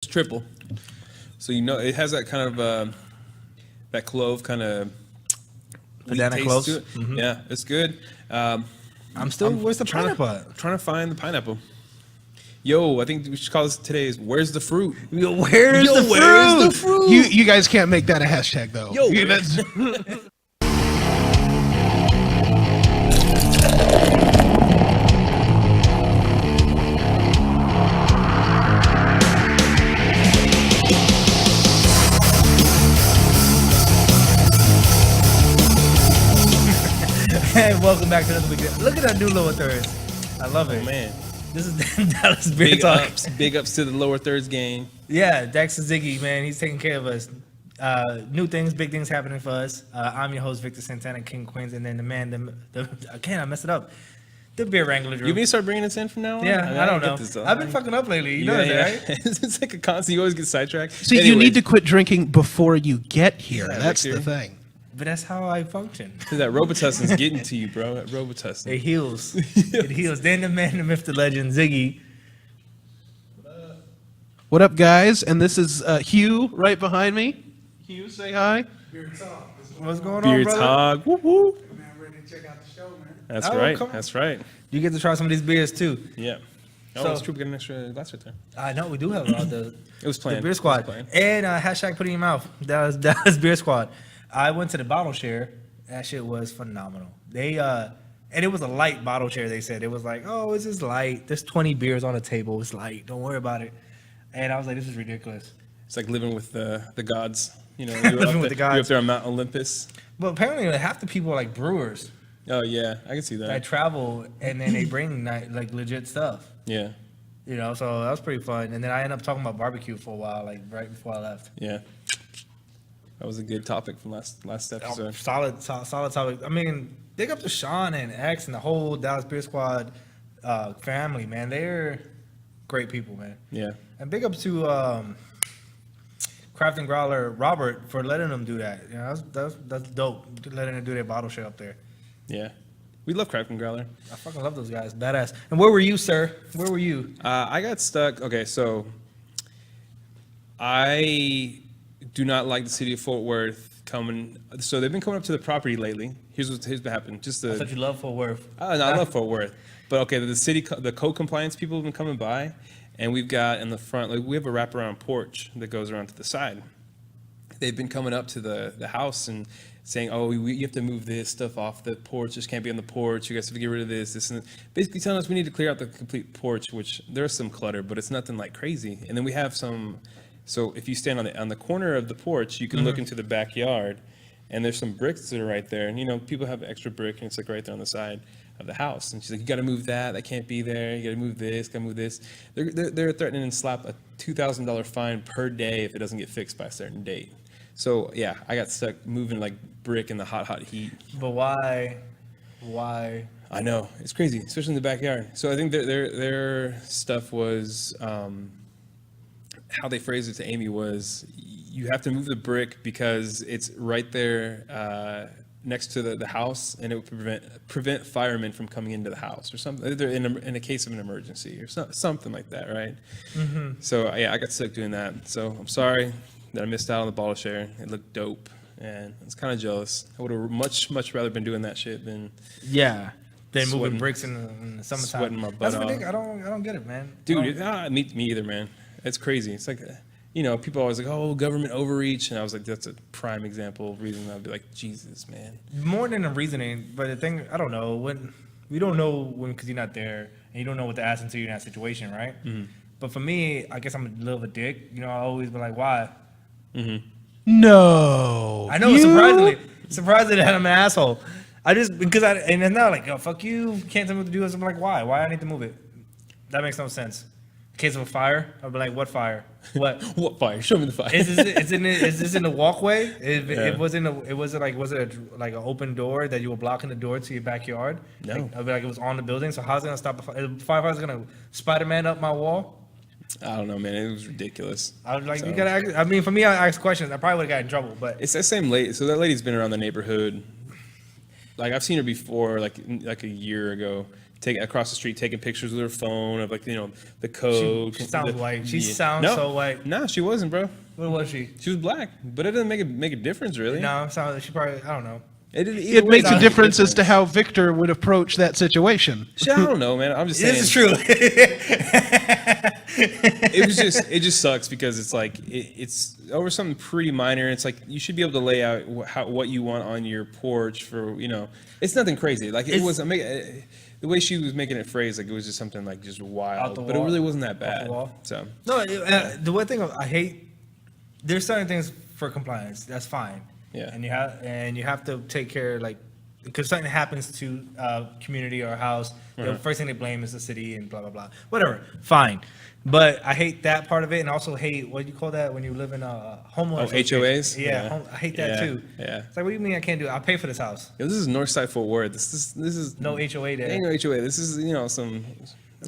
triple. So it has that kind of that clove kind of banana taste cloves. to it. Yeah, it's good. Where's the pineapple at? Trying to find the pineapple. Yo, I think we should call this today's "Where's the fruit?" Where's the fruit? You guys can't make that a hashtag though. Yo, That's- Hey, welcome back to another week. Look at that new lower thirds. I love it. Oh, man. This is Dallas Beer Talk. Big ups to the lower thirds game. Yeah, Dex and Ziggy, man, he's taking care of us. New things, big things happening for us. I'm your host, Victor Santana, King Queens, and then the man, I messed it up. The beer wrangler. You mean start bringing this in from now on? Yeah, I don't know. I've been fucking up lately. You know that, right? It's like a constant. You always get sidetracked. So you need to quit drinking before you get here. Yeah, That's Victor. the thing. But that's how I function. That Robitussin's getting to you, bro. That Robitussin. It heals. It heals. Then the man, the myth, the legend, Ziggy. What up, guys? And this is Hugh right behind me. Hugh, say hi. Beer Talk. What's going Beer on, brother? Talk. Woo woo. Man, ready to check out the show, man. That's Oh, right. come on. That's right. You get to try some of these beers too. Yeah. Oh, So- it's true. We got an extra glass right there. I know we do have the It was planned. The Beer It Squad. was planned. And hashtag put it in your mouth. That was Beer Squad. I went to the bottle share. That shit was phenomenal. They and it was a light bottle share, they said. It was like, oh, it's just light. There's 20 beers on the table. It's light. Don't worry about it. And I was like, this is ridiculous. It's like living with the gods. You know, Living with the gods. You're up there on Mount Olympus. But apparently half the people are like brewers Oh yeah, I can see that that. travel and then they bring like legit stuff. Yeah, You know, so that was pretty fun. And then I ended up talking about barbecue for a while, like right before I left. yeah. That was a good topic from last episode. Solid topic. I mean, big up to Sean and X and the whole Dallas Beer Squad family, man. They're great people, man. Yeah, And big up to Craft and Growler Robert for letting them do that. You know, that's dope. Letting them do their bottle share up there. yeah. We love Craft and Growler. I fucking love those guys. Badass. And where were you, sir? Where were you? I got stuck. Okay, so I do not like the city of Fort Worth coming. So they've been coming up to the property lately. Here's what happened. Just I the thought you loved Fort Worth. no, I love Fort Worth, but okay, the code compliance people have been coming by, and we've got in the front, like we have a wraparound porch that goes around to the side. They've been coming up to the house and saying, oh, you have to move this stuff off the porch. This can't be on the porch. You guys have to get rid of this, and that. Basically telling us we need to clear out the complete porch, which there's some clutter, but it's nothing like crazy. And then we have some, so if you stand on the corner of the porch, you can look into the backyard, and there's some bricks that are right there. And, you know, people have extra brick, and it's like right there on the side of the house. And she's like, you got to move that. That can't be there. You got to move this. Got to move this. They're threatening to slap a $2,000 fine per day if it doesn't get fixed by a certain date. So yeah, I got stuck moving like brick in the hot heat. But why? Why? I know, it's crazy, especially in the backyard. So I think their stuff was how they phrased it to Amy was, you have to move the brick because it's right there next to the house, and it would prevent firemen from coming into the house or something. They're in a case of an emergency or something like that, right? Mm-hmm. So yeah, I got stuck doing that. So I'm sorry that I missed out on the bottle share. It looked dope, and I was kind of jealous. I would have much rather been doing that shit than Yeah. They're moving Sweating- bricks in the summertime. sweating my butt That's off. ridiculous. I don't get it, man. dude. Me either, man. It's crazy. It's like, you know, people always like, oh, government overreach, and I was like, that's a prime example of reason I'd be like, Jesus, man. More than a reasoning, but the thing, I don't know. When we don't know because you're not there, and you don't know what to ask until you're in that situation, right? Mm-hmm. But for me, I guess I'm a little bit dick. You know, I always be like, why? No. I know, surprisingly that I'm an asshole. And it's not like, oh, fuck you, can't tell me what to do. I'm like, why? Why I need to move it? That makes no sense. In case of a fire, I'll be like, what fire? What? What fire? Show me the fire. Is this in the walkway? Was it like an open door that you were blocking the door to your backyard? No. Like, I'd be like, it was on the building. So how's it gonna stop a fire? Is the firefighter's gonna Spider-Man up my wall? I don't know, man. It was ridiculous. I was like, So- you gotta ask, I mean, for me, I ask questions. I probably would have got in trouble, but It's that same lady. So that lady's been around the neighborhood. Like I've seen her before, like a year ago. across the street taking pictures with her phone of like the code. She sounds white. She Yeah. sounds No, so white. No, she wasn't, bro. What was she? She was black, but it doesn't make a difference really. No, it sounds. She probably. I don't know. It makes a difference as to how Victor would approach that situation. Shit, I don't know, man. I'm just saying. This is true. It just sucks because it's like it's over something pretty minor. It's like you should be able to lay out what you want on your porch for It's nothing crazy. Like it was the way she was making it phrased, like it was just something like just wild, but it wall. really wasn't that Off bad. the wall. So No, the one thing I hate. There's certain things for compliance. That's fine. Yeah. And you have to take care because something happens to a community or a house. The first thing they blame is the city and blah blah blah. Whatever. Fine. But I hate that part of it, and also hate what do you call that when you live in a homeowner. HOAs? Yeah, Yeah. I hate that Yeah, too. yeah. It's like, what do you mean I can't do it? I'll pay for this house. this is Northside Fort Worth. This is No HOA there. Ain't no HOA. This is some.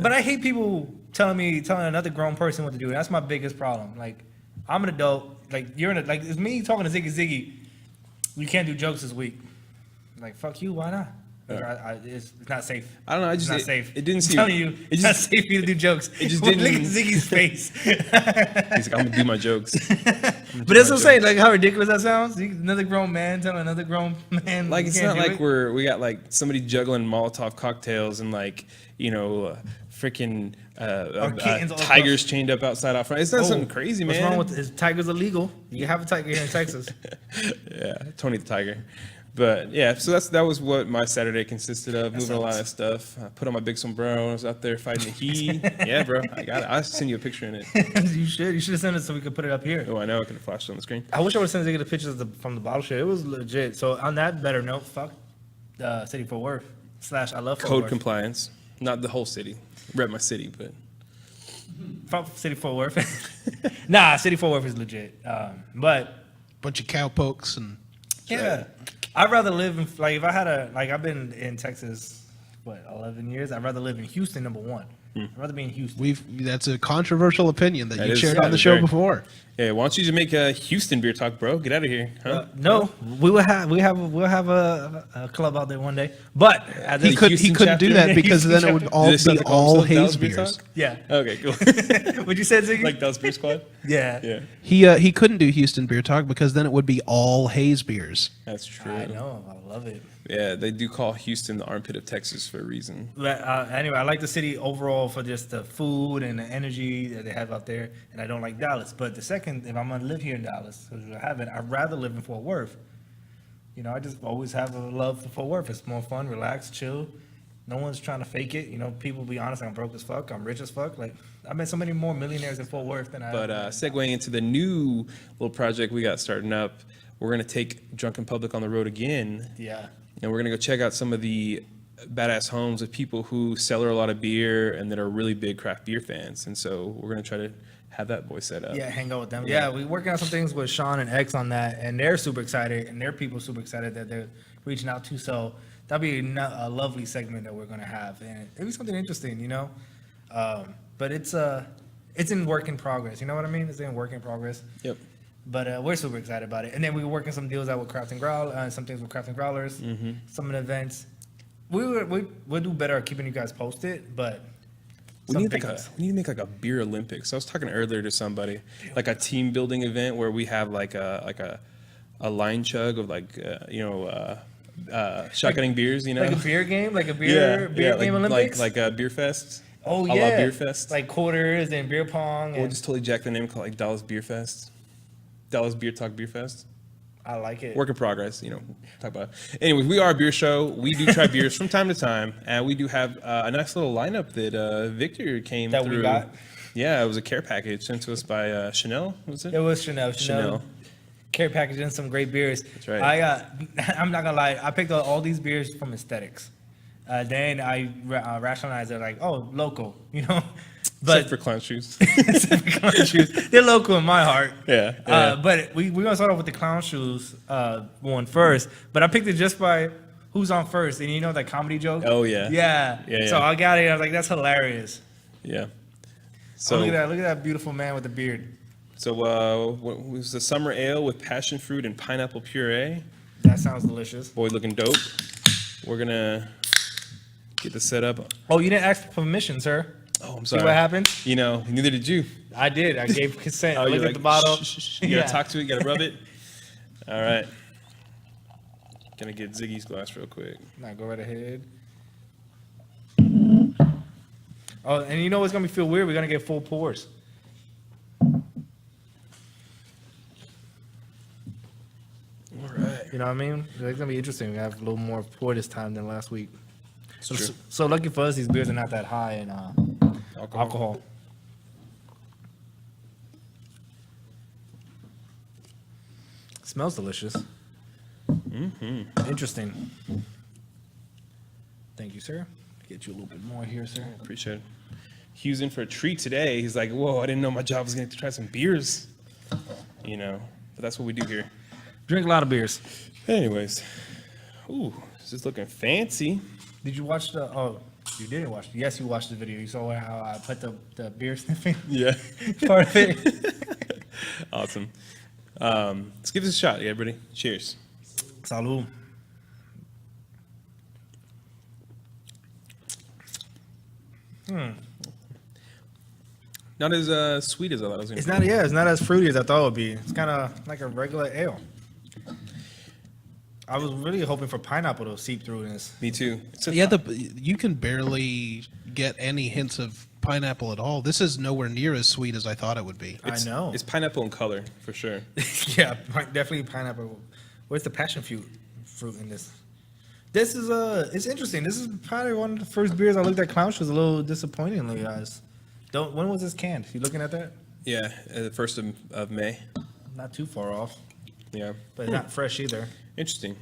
But I hate people telling another grown person what to do. That's my biggest problem. Like, I'm an adult. Like, like it's me talking to Ziggy. You can't do jokes this week. Like, fuck you. Why not? It's not safe. I don't know. It's not safe. It didn't I'm seem. telling you, it's not safe for you to do jokes. It just Look didn't. at Ziggy's face. He's like, I'm gonna do my jokes. But that's what I'm saying. Like, how ridiculous that sounds. Another grown man telling another grown man. Like you it's can't not do like it. we got like somebody juggling Molotov cocktails and like freaking kittens all tigers chained up outside out front. It's not something crazy, man. What's wrong with is tigers illegal? You have a tiger here in Texas. Yeah, Tony the Tiger. But yeah, so that was what my Saturday consisted of. Moving a lot of stuff. I put on my big sombrero. I was out there fighting the heat. Yeah, bro, I got it. I'll send you a picture in it. You should have sent it so we could put it up here. Oh, I know. I could have flashed it on the screen. I wish I would send Ziggy the pictures from the bottle share. It was legit. So on that better note, fuck City Fort Worth / I love Fort Code Worth. compliance. Not the whole city. Rep my city, but Fuck City Fort Worth. Nah, City Fort Worth is legit. But Bunch of cowpokes and yeah, I'd rather live in if I had I've been in Texas 11 years. I'd rather live in Houston, number one. I'd rather be in Houston. that's a controversial opinion that you is- shared yeah, on the show very- before. yeah. Why don't you just make a Houston beer talk, bro? Get out of here, huh? No, we'll have a club out there one day. But at He this, Houston couldn't do chapter? that because then it would all Do they still be have to call all themselves Dallas haze Beer beers. Talk? yeah. Okay, cool. What'd you say, Ziggy? Like Dallas Beer Squad? Yeah. Yeah, He couldn't do Houston Beer Talk because then it would be all haze beers. that's true. I know. I love it. Yeah, they do call Houston the armpit of Texas for a reason. But anyway, I like the city overall for just the food and the energy that they have out there, and I don't like Dallas. But the second, if I'm gonna live here in Dallas, which I haven't, I'd rather live in Fort Worth. I just always have a love for Fort Worth. It's more fun, relaxed, chill. No one's trying to fake it. People be honest. I'm broke as fuck. I'm rich as fuck. Like I met so many more millionaires in Fort Worth than I. But segueing into the new little project we got starting up, we're gonna take Drunken Public on the road again. yeah. And we're going to go check out some of the badass homes of people who sell a lot of beer and that are really big craft beer fans. And so we're going to try to have that boy set up. Yeah, hang out with them. Yeah, we're working on some things with Sean and X on that, and they're super excited, and their people super excited that they're reaching out to. So that'll be a lovely segment that we're gonna have, and it'll be something interesting, But it's in work in progress. You know what I mean? It's in work in progress. Yep. But we're super excited about it. And then we're working some deals out with Craft and Growl, some things with Craft and Growlers, some of the events. We'll do better at keeping you guys posted, but We some need, big like ones. we need to make like a beer Olympics. I was talking earlier to somebody, like a team building event where we have like a line chug of shotgunning beers, Like a beer game, like a beer game Olympics. like a beer fest. Oh a la yeah, Beer Fest. like quarters and beer pong. We'll And just totally jack the name, call it like Dallas Beer Fest, Dallas Beer Talk Beer Fest. I like it. Work in progress, talk about it. Anyways, we are a beer show. We do try beers from time to time, and we do have a nice little lineup that Victor came That through. we got? Yeah, it was a care package sent to us by Chanel, was it? It was Chanel. Chanel. Care package and some great beers. That's right. I'm not gonna lie. I picked out all these beers from aesthetics. Then I rationalized it like, oh, local, Except for clown shoes. Except for clown shoes. They're local in my heart. Yeah. But we're gonna start off with the clown shoes one first. But I picked it just by who's on first, and that comedy joke. Oh, yeah. Yeah. Yeah, So yeah. I got it. I was like, that's hilarious. Yeah. So look at So, that. Look at that beautiful man with the beard. what was the summer ale with passion fruit and pineapple puree? That sounds delicious. Boy, looking dope. We're gonna Get this set up. Oh, you didn't ask for permission, sir. Oh, I'm See sorry. what happened? You know, neither did you. I did. I gave consent. Oh, Look you're at like, the bottle. shh, shh, shh. You gotta talk to it. You gotta rub it. All right. Gonna get Ziggy's glass real quick. Now go right ahead. Oh, and you know what's gonna feel weird? We're gonna get full pours. All right. You know what I mean? It's gonna be interesting. We have a little more pour this time than last week. So, true. so lucky for us, these beers are not that high in alcohol. Smells delicious. Interesting. Thank you, sir. Get you a little bit more here, sir. Appreciate it. Hugh's in for a treat today. He's like, whoa, I didn't know my job was going to try some beers. You know, but that's what we do here. Drink a lot of beers. Anyways. Ooh, this is looking fancy. Did you watch the? Oh, you didn't watch. Yes, you watched the video. You saw how I put the beer sniffing Yeah. part of it. Awesome. Let's give this a shot, everybody. Cheers. Salud. Not as sweet as I thought it was going It's to not. Yeah, it's not as fruity as I thought it would be. It's kind of like a regular ale. I was really hoping for pineapple to seep through this. be. Me too. It's a- Yeah, you can barely get any hints of pineapple at all. This is nowhere near as sweet as I thought it would be. I know. It's pineapple in color, for sure. Yeah, definitely pineapple. Where's the passion fruit in this? This is it's interesting. This is probably one of the first beers I looked at. Clown was a little disappointingly, guys. When was this canned? You looking at that? Yeah, the 1st of May. Not too far off, Yeah. but not fresh either. Interesting.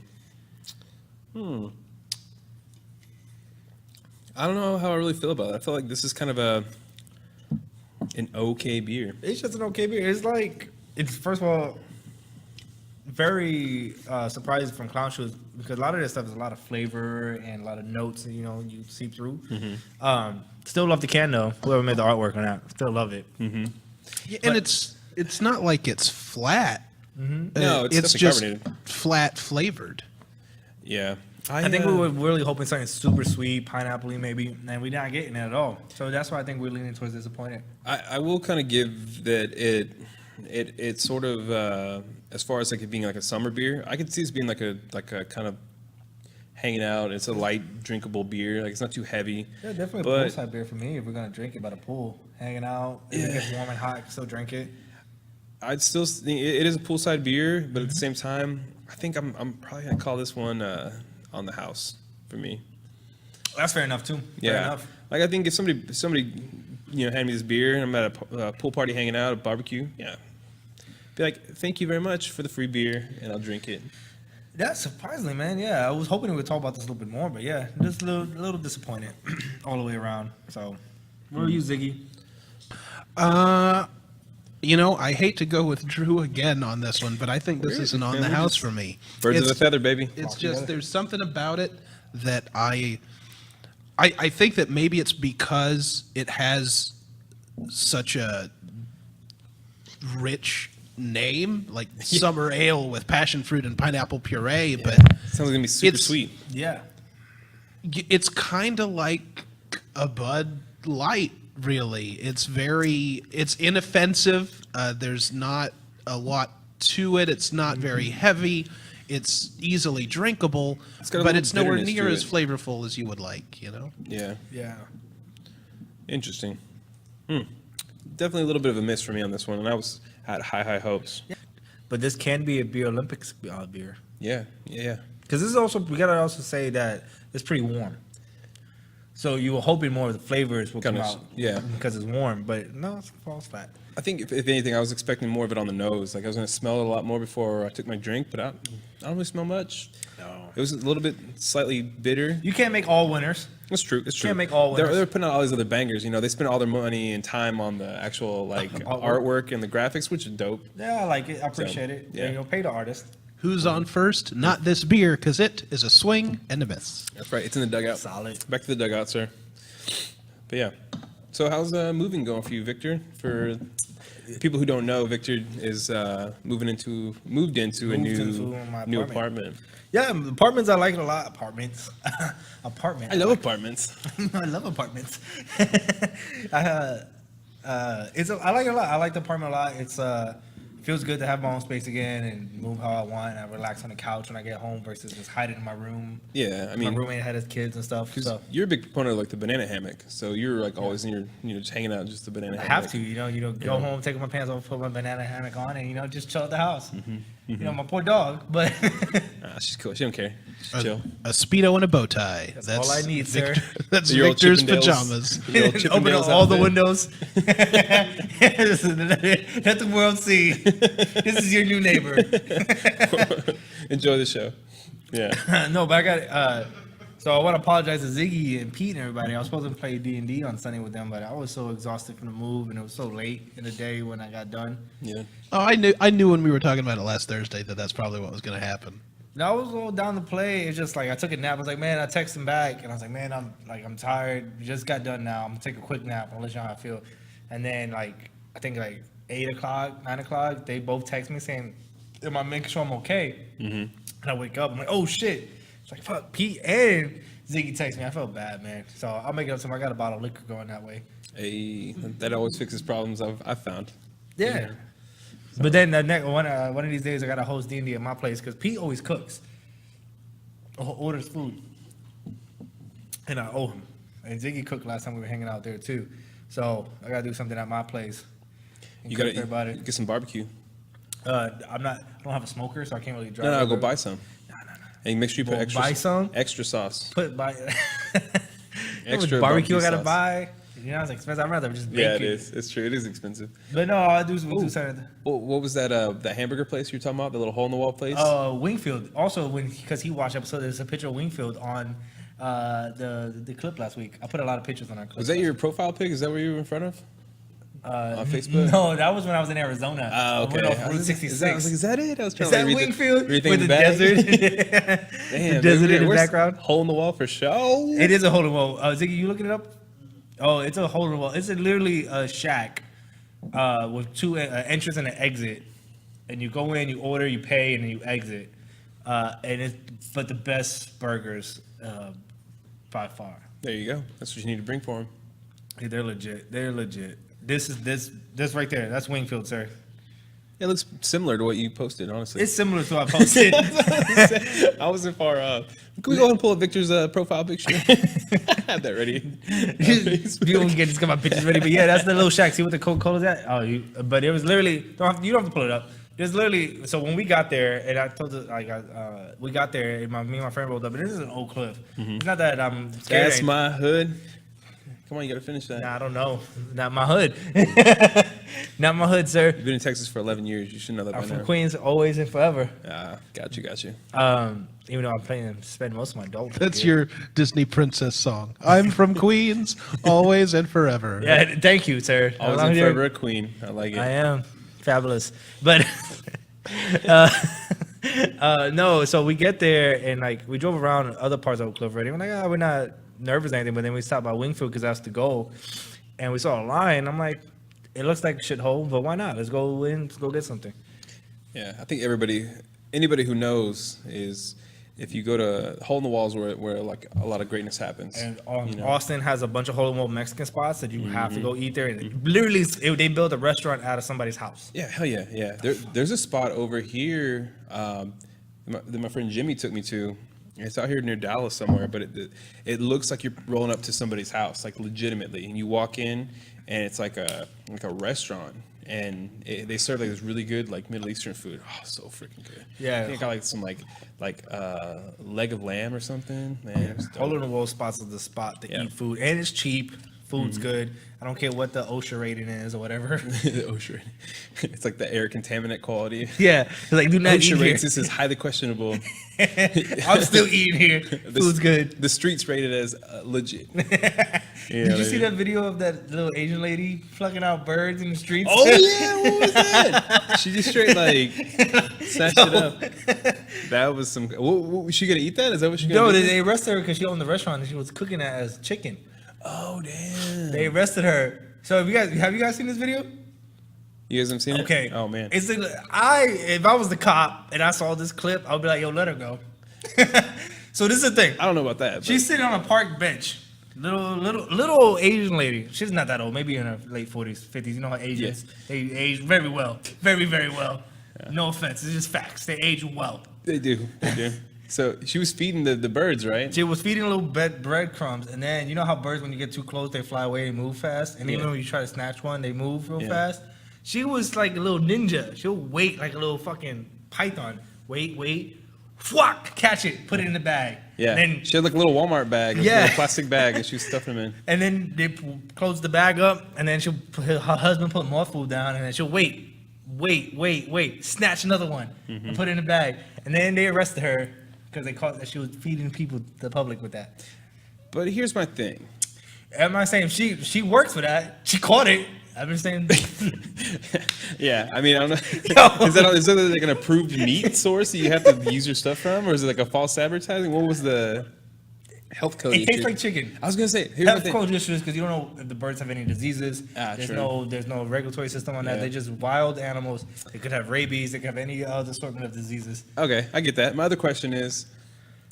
I don't know how I really feel about it. I feel like this is kind of an okay beer. It's just an okay beer. It's like it's first of all very surprising from Clown Shoes because a lot of this stuff is a lot of flavor and a lot of notes that you seep through. Still love the can though. Whoever made the artwork on that, still love it. Yeah, and it's not like it's flat. No, it's it's definitely just carbonated. flat flavored. Yeah. I think we were really hoping something super sweet, pineapple-y maybe, and we're not getting it at all. So that's why I think we're leaning towards disappointed. I will kind of give that it sort of as far as like it being like a summer beer, I could see this being like a kind of hanging out. It's a light drinkable beer. Like it's not too heavy. Yeah, definitely a poolside beer for me if we're gonna drink it by the pool, hanging out. If it gets warm and hot, I can still drink it. I'd still think it is a poolside beer, but at the same time, I think I'm probably gonna call this one on the house for me. That's fair enough too. Yeah, Fair enough. like I think if somebody hand me this beer and I'm at a pool party hanging out, a barbecue, yeah, be like, thank you very much for the free beer, and I'll drink it. That's surprisingly, man. Yeah, I was hoping we would talk about this a little bit more, but yeah, just a little disappointed all the way around. So, where are you, Ziggy? I hate to go with Drew again on this one, but I think this is an on the house for me. Birds of a feather, baby. It's just there's something about it that I think that maybe it's because it has such a rich name, like summer ale with passion fruit and pineapple puree, but Sounds like gonna be super It's- sweet. Yeah. it's kind of like a Bud Light, really. It's inoffensive. There's not a lot to it. It's not very heavy. It's easily drinkable, It's got a but little it's nowhere bitterness near to as it. flavorful as you would like, Yeah, Yeah. interesting. Definitely a little bit of a miss for me on this one, and I had high hopes. But this can be a beer Olympics beer. Yeah. Because this is also, we gotta also say that it's pretty warm. So you were hoping more of the flavors will come Kinda, out. yeah. Because it's warm, but no, it's false flat. I think if anything, I was expecting more of it on the nose. Like I was gonna smell it a lot more before I took my drink, but I don't really smell much. No. It was a little bit slightly bitter. You can't make all winners. It's true. It's true. Can't make all They're winners. putting out all these other bangers. They spend all their money and time on the actual like artwork and the graphics, which is dope. Yeah, I like it. I appreciate it. yeah. Yeah. Pay the artist. Who's on first? Not this beer, because it is a swing and a miss. That's right. It's in the dugout. Solid. Back to the dugout, sir. But yeah. So how's moving going for you, Victor? For people who don't know, Victor is moved into a Moved new into my new apartment. apartment. Yeah, apartments I like it a lot. Apartments. Apartment. I love apartments. I love apartments. I like it a lot. I like the apartment a lot. It's feels good to have my own space again and move how I want. I relax on the couch when I get home versus just hiding in my room. Yeah, I My mean, roommate had his kids and stuff. So you're a big proponent of like the banana hammock, so you're like always in your just hanging out in just the banana I hammock. have to, go home, take my pants off, put my banana hammock on, and just chill at the house. My poor dog, but She's cool. She don't care. She's chill. A Speedo and a bow tie. That's all I need, sir. That's Your old Victor's Chippendales. pajamas. Your old Open Chippendales all the outfit. windows. Let the world see. This is your new neighbor. Enjoy the show. Yeah. No, but I got. So I want to apologize to Ziggy and Pete and everybody. I was supposed to play D&D on Sunday with them, but I was so exhausted from the move, and it was so late in the day when I got done. Yeah. Oh, I knew when we were talking about it last Thursday that that's probably what was going to happen. No, I was all down to play. It's just like I took a nap. I was like, man, I texted him back, and I was like, man, I'm tired. We just got done now. I'm gonna take a quick nap. I'll let you know how I feel. And then I think 8 o'clock, 9 o'clock, they both text me saying, am I making sure I'm okay? And I wake up. I'm like, oh shit. It's like fuck. Pete and Ziggy text me. I felt bad, man. So I'll make it up to him. I got a bottle of liquor going that way. Hey, that always fixes problems I've found. Yeah. But then the next one of these days I gotta host D&D at my place because Pete always cooks, or orders food, and I owe him. And Ziggy cooked last time we were hanging out there too, so I gotta do something at my place. And You cook gotta for everybody. get some barbecue. I don't have a smoker, so I can't really drive. No, go over. buy some. No. And make sure you put Well, buy some? extra sauce. Put buy Extra barbecue I gotta sauce. buy. It's expensive. I'd rather just bake Yeah, it it. is. It's true. It is expensive. But no, I do something. What was that? That hamburger place you were talking about? The little hole in the wall place? Wingfield. Also, because he watched episode, there's a picture of Wingfield on the clip last week. I put a lot of pictures on our clip. Was that your profile pic? Is that where you were in front of? On Facebook? No, that was when I was in Arizona. Oh, okay. I went off I Route was 66. like, is that it? I was trying Is to that read Wingfield read with the back. desert? Damn, the desert in the where's background. Hole in the wall for show. It is a hole in the wall. Ziggy, you looking it up? Oh, it's a hole in the wall. It's literally a shack with two entrance and an exit. And you go in, you order, you pay, and then you exit. And it's the best burgers by far. There you go. That's what you need to bring for him. Hey, they're legit. They're legit. This right there. That's Wingfield, sir. It looks similar to what you posted, honestly. It's similar to what I posted. I wasn't far off. Can we go ahead and pull up Victor's profile picture? I had that ready. You don't get to get my pictures ready, but yeah, that's the little shack. See what the Coca-Cola's at? Oh, but it was literally. You don't have to pull it up. There's literally. So when we got there, and I told you, we got there, and me and my friend rolled up, and this is an Oak Cliff. It's not that I'm scared. That's my hood. Come on, you gotta finish that. Nah, I don't know. Not my hood. Not my hood, sir. You've been in Texas for 11 years. You should know that I'm by from now. Queens, always and forever. Got you. Even though I'm planning to spend most of my adult life That's here. your Disney princess song. I'm from Queens, always and forever. Yeah, thank you, sir. Always I'm and here. forever a queen. I like it. I am fabulous, but no. So we get there and we drove around other parts of Oak Cliff already. We're like, we're not nervous or anything. But then we stopped by Wingfield because that's the goal, and we saw a line. I'm like, it looks like a shithole, but why not? Let's go in. Let's go get something. Yeah, I think anybody who knows is if you go to Hole in the Walls where like a lot of greatness happens. And you know? Austin has a bunch of hole in the wall Mexican spots that you have to go eat there. And literally, they built a restaurant out of somebody's house. Yeah, hell yeah. There's a spot over here that my friend Jimmy took me to. It's out here near Dallas somewhere, but it looks like you're rolling up to somebody's house, like legitimately. And you walk in, and it's like a restaurant, and they serve like this really good like Middle Eastern food. Oh, so freaking good. Yeah. I think I got like some like leg of lamb or something. Man, it was dope. Hole in the wall spots is the spot to Yeah. eat food, and it's cheap. Food's good. I don't care what the OSHA rating is or whatever. The OSHA. It's like the air contaminant quality. Yeah, it's like do not eat OSHA here. rates this is highly questionable. I'm still eating here. Food's good. The streets rated as legit. Did you see that video of that little Asian lady plucking out birds in the streets? Oh yeah, what was that? She just straight like snatched it up. That was some. Was she gonna eat that? Is that what she gonna No, do? they arrested her because she owned the restaurant and she was cooking that as chicken. Oh damn. They arrested her. So have you guys seen this video? You guys haven't seen it? Okay. Oh man. It's if I was the cop and I saw this clip, I would be like, yo, let her go. So this is the thing. I don't know about that. But She's sitting on a park bench. Little Asian lady. She's not that old. Maybe in her late 40s, 50s. You know how Asians, they age very well. Very, very well. No offense. It's just facts. They age well. They do. They do. So she was feeding the birds, right? She was feeding little breadcrumbs. And then you know how birds, when you get too close, they fly away and move fast? And even Yeah. when you try to snatch one, they move real Yeah. fast. She was like a little ninja. She'll wait like a little fucking python. Wait. Fwak! Catch it. Put it in the bag. Yeah. Then She had like a little Walmart bag, a Yeah. little plastic bag, and she was stuffing them in. And then they close the bag up, and then her husband put more food down, and then she'll wait, snatch another one, and put it in the bag. And then they arrested her because they caught that she was feeding the public with that. But here's my thing. I'm not saying she works for that. She caught it. I'm just saying. Yeah, I mean, I don't know. Yo. Is that like an approved meat source that you have to use your stuff from, or is it like a false advertising? What was the health code? It tastes issue? like chicken. I was gonna say, here's my Health thing. code issues because you don't know if the birds have any diseases. There's true. no regulatory system on that. Yeah. They're just wild animals. They could have rabies. They could have any other assortment of diseases. Okay, I get that. My other question is,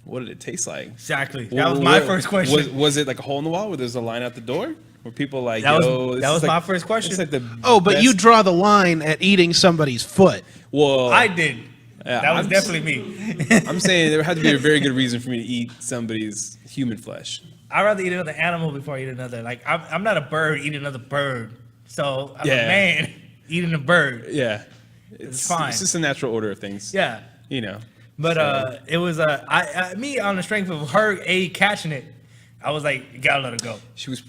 what did it taste like? Exactly. That was my first question. Was it like a hole in the wall where there's a line out the door? Where people like, That was- yo, this that is was like- my first question. It's like the Oh, but you best- draw the line at eating somebody's foot. Well, I did. Yeah, That was I'm definitely me. I'm saying there had to be a very good reason for me to eat somebody's human flesh. I'd rather eat another animal before I eat another. Like, I'm not a bird eating another bird. So I'm Yeah. a man eating a bird. Yeah, It's fine. It's just a natural order of things. Yeah. You know. But So- it was me on the strength of her catching it. I was like, you gotta let her go.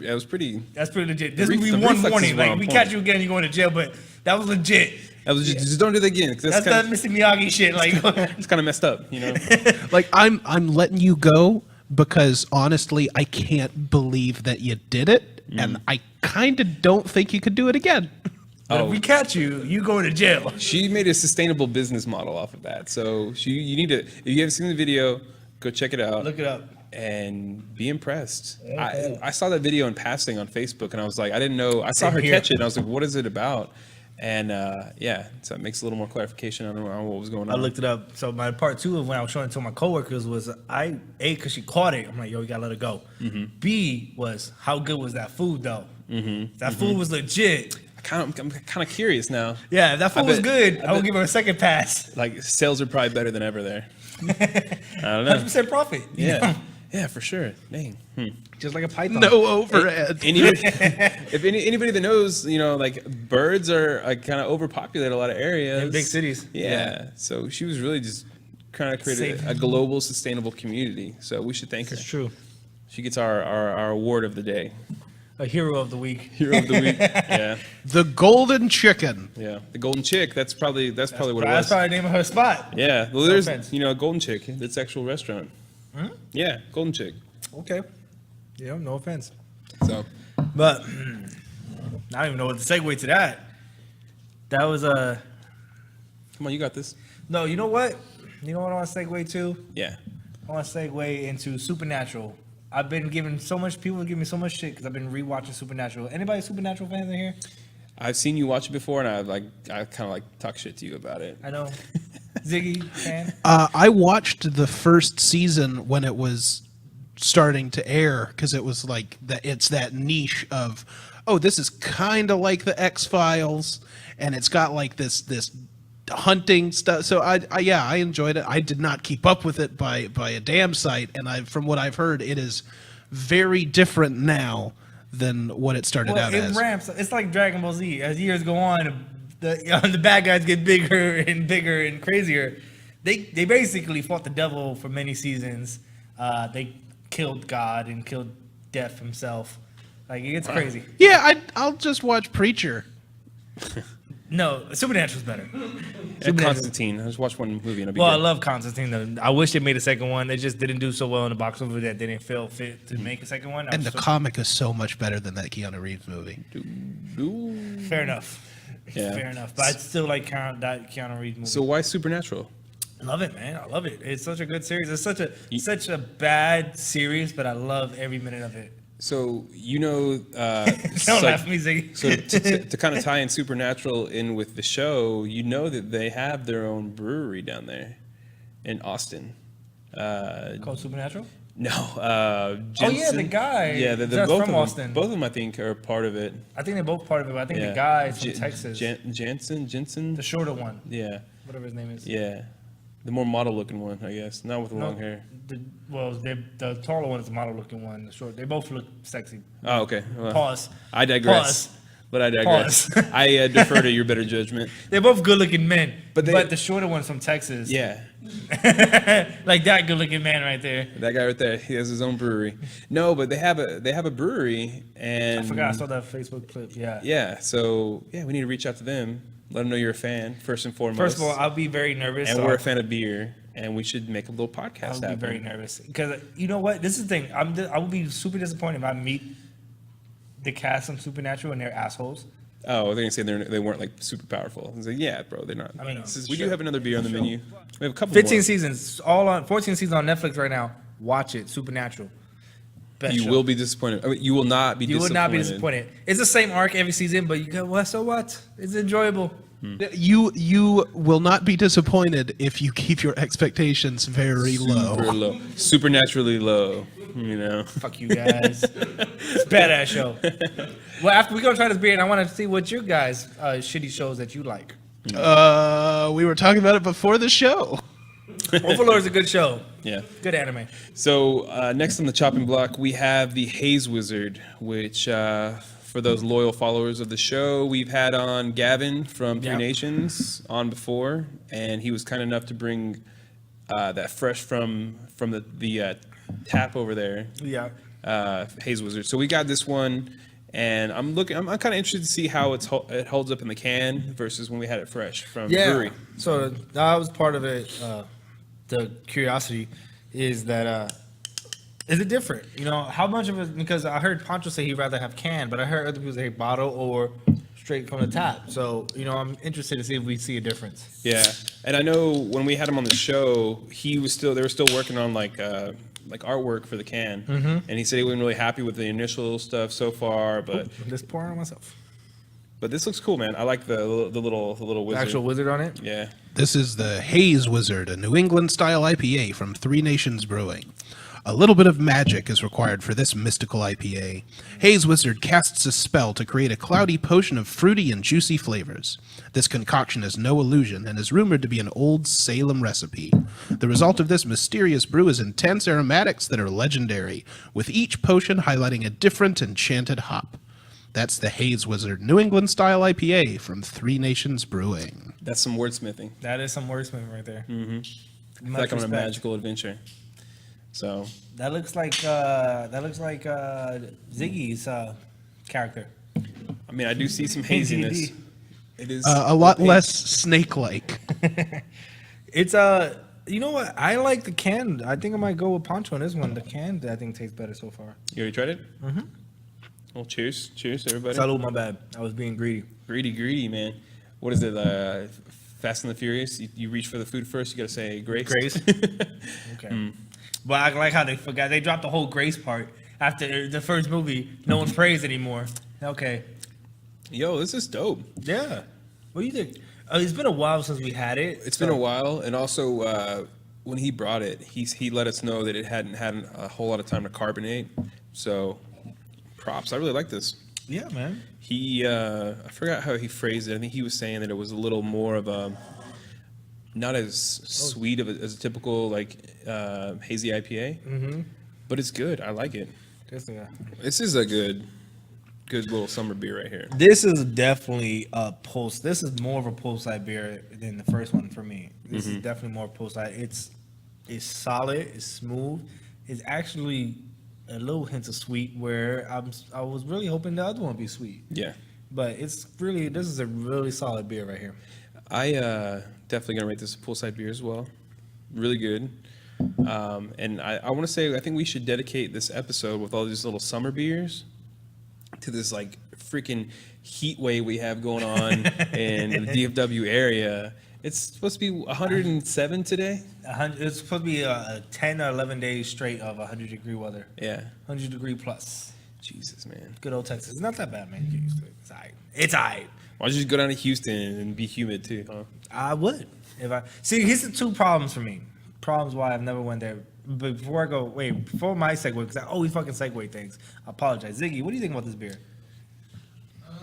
That was pretty. That's pretty legit. This The would be the one reflexes warning. were Like, on we point. catch you again, you're going to jail. But that was legit. That was just don't do that again. 'Cause That's kind that Mr. Miyagi shit. Like, it's kind of messed up, you know. Like I'm letting you go because honestly, I can't believe that you did it, and I kind of don't think you could do it again. but Oh. if we catch you, you go to jail. She made a sustainable business model off of that. So you need to. If you haven't seen the video, go check it out. Look it up. And be impressed. Okay. I saw that video in passing on Facebook, and I was like, I didn't know. I saw Same her here. catch it, and I was like, what is it about? And yeah, so it makes a little more clarification on what was going I on. looked it up. So my part two of when I was showing it to my coworkers was A, because she caught it. I'm like, yo, you gotta let it go. B was how good was that food though? That food was legit. I'm kind of curious now. Yeah, if that food was bet- good, I I would bet- give her a second pass. Like sales are probably better than ever there. I don't know. 100% profit. Yeah, yeah, for sure. Dang. Just like a python. No overhead. If anybody that knows, you know, like birds are like kind of overpopulate a lot of areas In big cities. Yeah. So she was really just trying to create Safe. a global sustainable community. So we should thank her. It's true. She gets our award of the day, A hero of the week. hero of the week. Yeah, The golden chicken. yeah. The golden chick. That's probably what it That's was. probably the name of her spot. Yeah. Well, there's offense. a golden chick. That's actual restaurant. Yeah, golden chick. Okay. Yeah, no offense. So But I don't even know what to segue to that. That was come on, you got this. no, you know what? You know what I want to segue to? Yeah. I want to segue into Supernatural. I've been giving so much, people give me so much shit because I've been rewatching Supernatural. Anybody Supernatural fans in here? I've seen you watch it before, and I kind of like talk shit to you about it. I know. Ziggy fan? I watched the first season when it was starting to air because it was like it's that niche of, oh, this is kind of like the X-Files, and it's got like this hunting stuff. So I enjoyed it. I did not keep up with it by a damn sight, and from what I've heard, it is very different now than what it started Well, out it as. ramps. It's like Dragon Ball Z. As years go on, the bad guys get bigger and crazier. They basically fought the devil for many seasons. They killed God and killed Death himself. Like, it gets crazy. Yeah, I'll just watch Preacher. No, Supernatural's better. And Constantine. I just watched one movie and I'll be Well, I good. love Constantine. Though. I wish they made a second one. They just didn't do so well in the box office that they didn't feel fit to make a second one. And the comic is so much better than that Keanu Reeves movie. Fair enough. Yeah. Fair enough. But I still like that Keanu Reeves movie. So why Supernatural? I love it, man. I love it. It's such a good series. It's such a bad series, but I love every minute of it. So Don't so, laugh at me, Ziggy. so to kind of tie in Supernatural in with the show, you know that they have their own brewery down there in Austin. Called Supernatural? No, Oh, yeah, Jensen. the guy. Yeah, That's both from of them, Austin. Both of them, I think, are part of it. I think they're both part of it. But I think Yeah. the guy is from J- Texas. Jensen. The shorter one, Yeah, whatever his name is. yeah, the more model-looking one, I guess, not with the No, long hair. the taller one is the model-looking one. The short, they both look sexy. Oh, okay. Well, Pause. I digress. Pause. But I digress. Pause. I defer to your better judgment. They're both good-looking men, But but, they- the shorter one's from Texas. Yeah, Like that good-looking man right there. that guy right there, he has his own brewery. No, but they have a brewery, and I forgot. I saw that Facebook clip. Yeah. yeah. So yeah, we need to reach out to them. Let them know you're a fan first and foremost. First of all, I'll be very nervous. and so we're a fan of beer, and we should make a little I'll podcast be happen. very nervous because you know what? This is the thing. I will be super disappointed if I meet the cast on Supernatural and they're assholes. Oh, they're gonna say they weren't like super powerful. It's like, yeah, bro, they're not. I mean, we do have another beer on the menu. We have a couple 15 more. seasons, all on 14 seasons on Netflix right now. Watch it. Supernatural. Best You show. will be disappointed. I mean, you will not be. You would not be disappointed. It's the same arc every season, but you go, well, so what? It's enjoyable. You will not be disappointed if you keep your expectations very Super low. low, supernaturally low. You know. Fuck you guys. It's a badass show. Well, after we're gonna try this beer, and I want to see what your guys' shitty shows that you like. We were talking about it before the show. Overlord is a good show. Yeah. Good anime. So next on the chopping block, we have the Haze Wizard, which for those loyal followers of the show, we've had on Gavin from Three Yep. Nations on before, and he was kind enough to bring that fresh from the tap over there, Yeah. Haze Wizard. So we got this one, and I'm kind of interested to see how it holds up in the can versus when we had it fresh from the brewery. So that was part of it. The curiosity is that is it different? You know, how much of it? Because I heard Pancho say he'd rather have can, but I heard other people say bottle or straight from the tap. So you know, I'm interested to see if we see a difference. Yeah, and I know when we had him on the show, they were still working on like artwork for the can, and he said he wasn't really happy with the initial stuff so far, but Just pour it on myself. this looks cool, man. I like the little The wizard. actual wizard on it. Yeah, This is the Haze Wizard, a New England style IPA from Three Nations Brewing. A little bit of magic is required for this mystical IPA. Haze Wizard casts a spell to create a cloudy potion of fruity and juicy flavors. This concoction is no illusion and is rumored to be an old Salem recipe. The result of this mysterious brew is intense aromatics that are legendary, with each potion highlighting a different enchanted hop. That's the Haze Wizard New England style IPA from Three Nations Brewing. that's some wordsmithing. That is some wordsmith right there. I feel like I'm on a magical adventure. So That looks like Ziggy's character. I mean, I do see some haziness. AZD. It is A lot less snake-like. It's you know what? I like the can. I think I might go with Pancho on this one. The can, I think, tastes better so far. You already tried it? Mm-hmm. Well, cheers, everybody. Salud, my bad. I was being greedy. Greedy, man. What is it? Fast and the Furious. You reach for the food first. You gotta say grace. Grace. Okay. But I like how they forgot. They dropped the whole grace part after the first movie. No one prays anymore. Okay. Yo, this is dope. Yeah. What do you think? It's been a while since we had it. It's been a while, and also when he brought it, he let us know that it hadn't had a whole lot of time to carbonate. So, props. I really like this. Yeah, man. He, I forgot how he phrased it. I think he was saying that it was a little more of a, not as sweet as a typical like hazy IPA, but it's good. I like it. This is a good little summer beer right here. This is definitely a pulse. This is more of a poolside beer than the first one for me. This is definitely more poolside. It's solid. It's smooth. It's actually a little hint of sweet. Where I was really hoping the other one would be sweet. Yeah, But this is a really solid beer right here. I definitely gonna rate this a poolside beer as well. Really good. And I want to say I think we should dedicate this episode with all these little summer beers to this like freaking heat wave we have going on in the DFW area. It's supposed to be 107 today. It's supposed to be a 10 or 11 days straight of 100-degree weather. Yeah. 100-degree plus. Jesus, man. Good old Texas. It's not that bad, man. You get used to it. It's alright. It's alright. Why don't you just go down to Houston and be humid too, huh? I would. If I see, here's the two problems for me. Problems why I've never went there. But before I go, before my segue, because I always fucking segue things. I apologize. Ziggy, what do you think about this beer?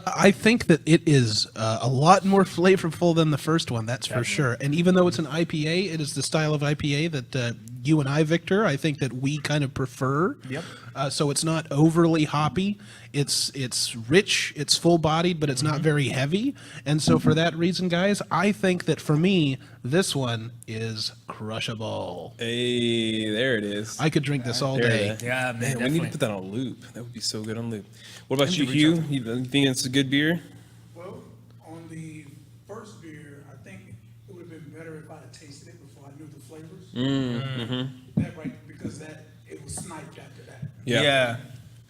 I think that it is a lot more flavorful than the first one, that's for sure. And even though it's an IPA, it is the style of IPA that you and I, Victor, I think that we kind of prefer. Yep. So it's not overly hoppy. It's rich, it's full-bodied, but it's not very heavy. And so for that reason, guys, I think that for me, this one is crushable. Hey, there it is. I could drink this all There day. it is. Yeah, man, we need to definitely. put that on loop. That would be so good on loop. What about you, Hugh? You think it's a good beer? Well, on the first beer, I think it would have been better if I had tasted it before I knew the flavors. That right, because it was sniped after that. Yeah.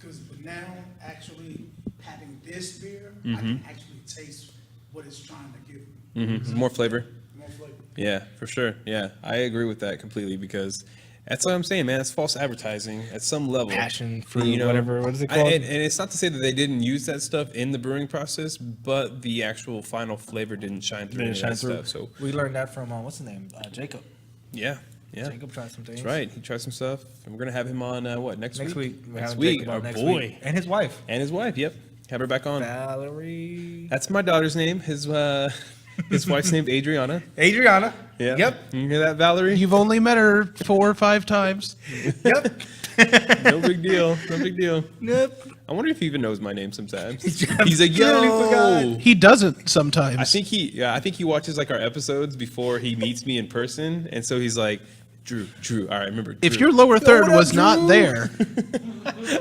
But now, actually having this beer, I can actually taste what it's trying to give me. More flavor. More flavor. Yeah, for sure. Yeah, I agree with that completely because that's what I'm saying, man. It's false advertising at some level. Passion fruit, whatever. What is it called? And it's not to say that they didn't use that stuff in the brewing process, but the actual final flavor didn't shine through. Didn't any shine of that through. stuff. So We learned that from what's his name? Jacob. yeah. Jacob tried some things. That's right. He tried some stuff, and we're gonna have him on next Next week? week. We're Next having week, Jacob our on next boy week. And his wife. and his wife. Yep, have her back on. Valerie. That's my daughter's name. His wife's named Adriana. Adriana. Yeah. Yep. You hear that, Valerie? You've only met her 4 or 5 times. Yep. No big deal. No big deal. Yep. I wonder if he even knows my name sometimes. I He's like, totally yo. forgot. He doesn't sometimes. I think he watches like our episodes before he meets me in person, and so he's like, Drew. All right, remember. Drew. if your lower third what up, was not Drew? there,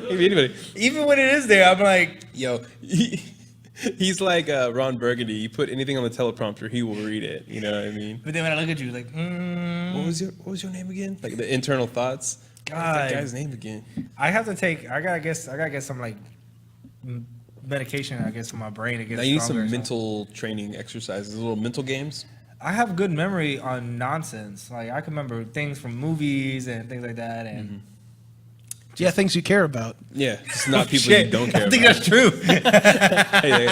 Maybe anybody, Even when it is there, I'm like, yo, he's like Ron Burgundy. You put anything on the teleprompter, he will read it. You know what I mean? but then when I look at you, like, What was your name again? Like the internal thoughts. What's that God. guy's name again? I have to take. I gotta get some like medication. I guess for my brain to get Now you need stronger or some something. mental training exercises, little mental games. I have good memory on nonsense. Like I can remember things from movies and things like that. And yeah, things you care about. Yeah, it's not people Shit, you don't care I think about. that's true. Hey,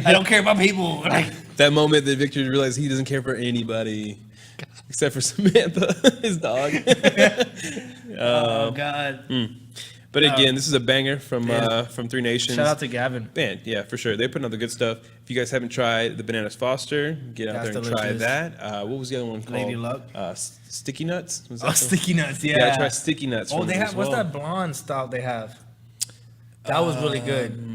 I don't care about people. Like, that moment that Victor realized he doesn't care for anybody except for Samantha, his dog. oh God! But again, this is a banger from Three Nations. Shout out to Gavin. Man, yeah, for sure. They're putting out the good stuff. If you guys haven't tried the Bananas Foster, get out That's there and try delicious. that. What was the other one called? Lady Luck. Sticky Nuts? Was that Oh, the- sticky nuts. Yeah. Yeah, try Sticky Nuts. Oh, from they them have. as What's well. that blonde stout they have? That was really good.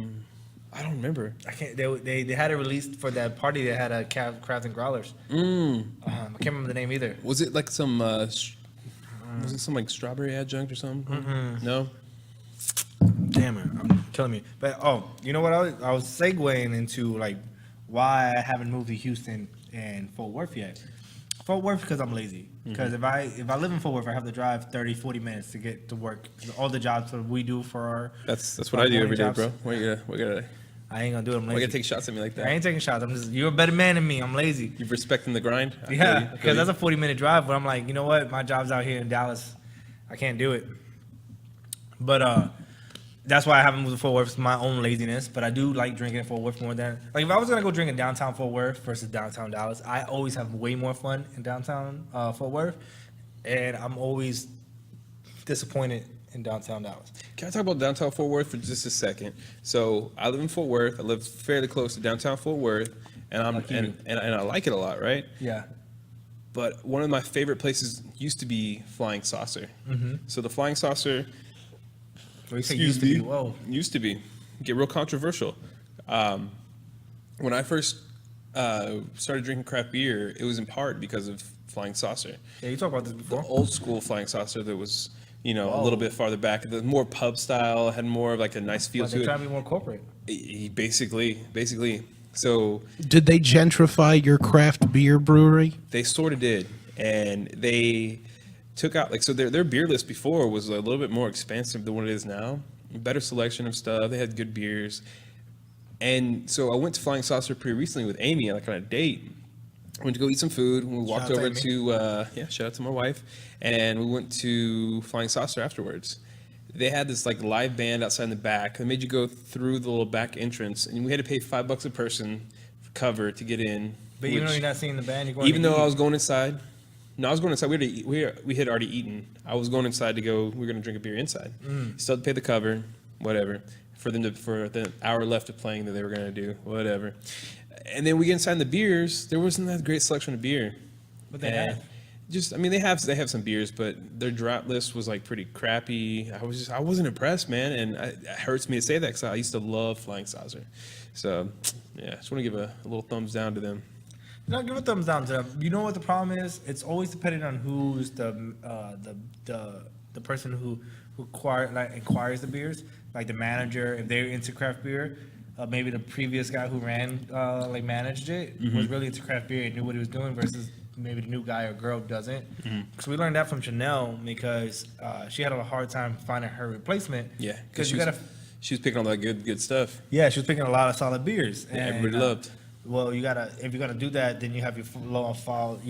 I don't remember. I can't. They had it released for that party. They had a Crafts and Growlers. I can't remember the name either. Was it like some? Was it some like strawberry adjunct or something? No. Damn it, I'm killing me. But you know what? I was segueing into like why I haven't moved to Houston and Fort Worth yet. Fort Worth because I'm lazy. Because if I live in Fort Worth, I have to drive 30, 40 minutes to get to work. All the jobs that we do for our That's what I do every day, jobs. bro. We're gonna I ain't gonna do it. I'm lazy. take shots at me like I that. ain't taking shots. I'm just you're a better man than me. I'm lazy. You respecting the grind? I feel you, Yeah, I feel because you. that's a 40-minute drive. But I'm like, you know what? My job's out here in Dallas. I can't do it. But that's why I haven't moved to Fort Worth. It's my own laziness. But I do like drinking in Fort Worth more than like if I was gonna go drink in downtown Fort Worth versus downtown Dallas. I always have way more fun in downtown Fort Worth, and I'm always disappointed in downtown Dallas. Can I talk about downtown Fort Worth for just a second? So I live in Fort Worth. I live fairly close to downtown Fort Worth, and and I like it a lot, right? Yeah. But one of my favorite places used to be Flying Saucer. So the Flying Saucer So you say Excuse used to be, me. whoa. used to be get real controversial. When I first started drinking craft beer, it was in part because of Flying Saucer. Yeah, you talked about this The before. old school Flying Saucer that was, a Whoa. little bit farther back, the more pub style, had more of like a nice feel But to they it. try to be more corporate. Basically. So did they gentrify your craft beer brewery? they sort of did, and they took out their beer list before was a little bit more expansive than what it is now. Better selection of stuff. They had good beers, and so I went to Flying Saucer pretty recently with Amy, like on a date. Went to go eat some food. We walked out to over Amy. to shout out to my wife, and we went to Flying Saucer afterwards. they had this like live band outside in the back. They made you go through the little back entrance, and we had to pay $5 a person for cover to get in. But even though which- you're not seeing the band, you're going. even to though eat. I was going inside, no, I was going inside. We had already eaten. I was going inside to go. We were going to drink a beer inside. Still had to pay the cover, whatever, for the hour left of playing that they were going to do, whatever. And then we get inside the beers. There wasn't that great selection of beer. But they And have. I mean, they have some beers, but their draught list was like pretty crappy. I wasn't impressed, man, and it hurts me to say that because I used to love Flying Saucer. So, yeah, just want to give a little thumbs down to them. No, give a thumbs down to them. You know what the problem is? It's always dependent on who's the person who inquires the beers, like the manager. If they're into craft beer, maybe the previous guy who managed it was really into craft beer and knew what he was doing versus maybe the new guy or girl doesn't. Because we learned that from Chanel because she had a hard time finding her replacement. Yeah, because she was picking all that good stuff. Yeah, she was picking a lot of solid beers. Yeah, everybody loved. Well, if you're gonna do that, then you have your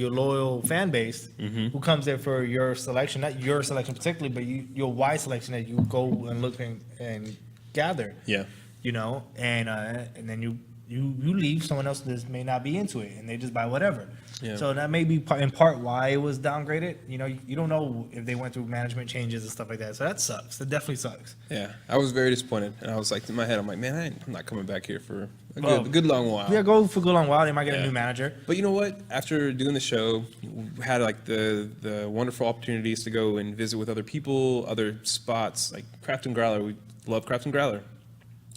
loyal fan base who comes there for your selection, not your selection particularly, but your wide selection that you go and look and gather. Yeah. You know, and then you leave, someone else that may not be into it, and they just buy whatever. Yeah. So that may be in part why it was downgraded. You know, you don't know if they went through management changes and stuff like that. So that sucks. That definitely sucks. Yeah, I was very disappointed, and I was like, in my head, I'm like, man, I'm not coming back here for a Well, good long while. Yeah, go for a good long while. They might get a Yeah. new manager. But you know what? After doing the show, we had like the wonderful opportunities to go and visit with other people, other spots like Craft and Growler. We love Craft and Growler.